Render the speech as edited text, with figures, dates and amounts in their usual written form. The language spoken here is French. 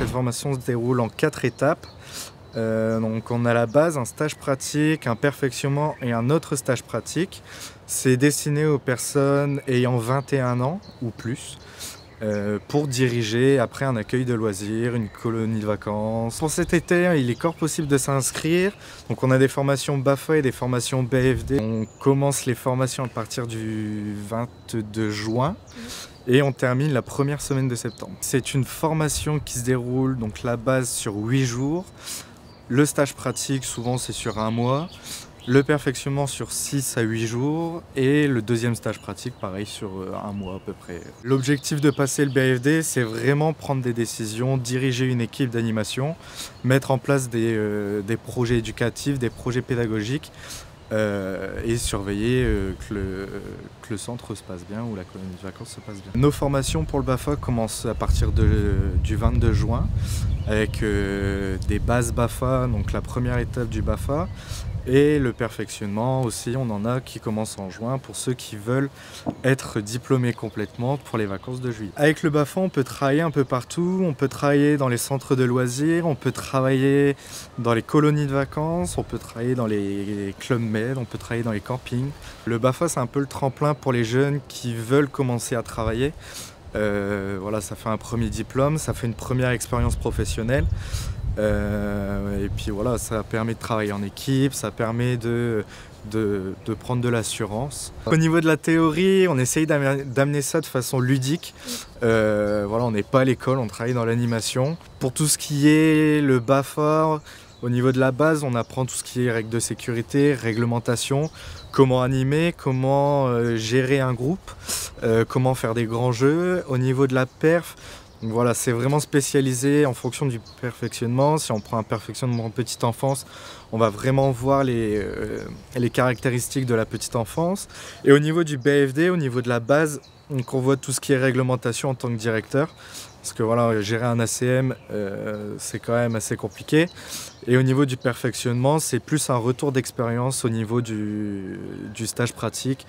Cette formation se déroule en 4 étapes. Donc on a la base, un stage pratique, un perfectionnement et un autre stage pratique. C'est destiné aux personnes ayant 21 ans ou plus pour diriger après un accueil de loisirs, une colonie de vacances. Pour cet été, il est encore possible de s'inscrire. Donc on a des formations BAFA et des formations BFD. On commence les formations à partir du 22 juin. Et on termine la première semaine de septembre. C'est une formation qui se déroule, donc la base sur 8 jours. Le stage pratique, souvent c'est sur 1 mois. Le perfectionnement sur 6 à 8 jours. Et le deuxième stage pratique, pareil, sur 1 mois à peu près. L'objectif de passer le BFD, c'est vraiment prendre des décisions, diriger une équipe d'animation, mettre en place des projets éducatifs, des projets pédagogiques. Et surveiller que le centre se passe bien ou la colonie de vacances se passe bien. Nos formations pour le BAFA commencent à partir du 22 juin avec des bases BAFA, donc la première étape du BAFA, et le perfectionnement aussi, on en a qui commence en juin pour ceux qui veulent être diplômés complètement pour les vacances de juillet. Avec le BAFA, on peut travailler un peu partout, on peut travailler dans les centres de loisirs, on peut travailler dans les colonies de vacances, on peut travailler dans les clubs med, on peut travailler dans les campings. Le BAFA, c'est un peu le tremplin pour les jeunes qui veulent commencer à travailler. Voilà, ça fait un premier diplôme, ça fait une première expérience professionnelle. Et puis voilà, ça permet de travailler en équipe, ça permet de prendre de l'assurance. Au niveau de la théorie, on essaye d'amener ça de façon ludique. Voilà, on n'est pas à l'école, on travaille dans l'animation. Pour tout ce qui est le BAFA, au niveau de la base, on apprend tout ce qui est règles de sécurité, réglementation, comment animer, comment gérer un groupe, comment faire des grands jeux. Au niveau de la perf, donc voilà, c'est vraiment spécialisé en fonction du perfectionnement. Si on prend un perfectionnement en petite enfance, on va vraiment voir les caractéristiques de la petite enfance. Et au niveau du BFD, au niveau de la base, donc on voit tout ce qui est réglementation en tant que directeur. Parce que voilà, gérer un ACM, c'est quand même assez compliqué. Et au niveau du perfectionnement, c'est plus un retour d'expérience au niveau du stage pratique.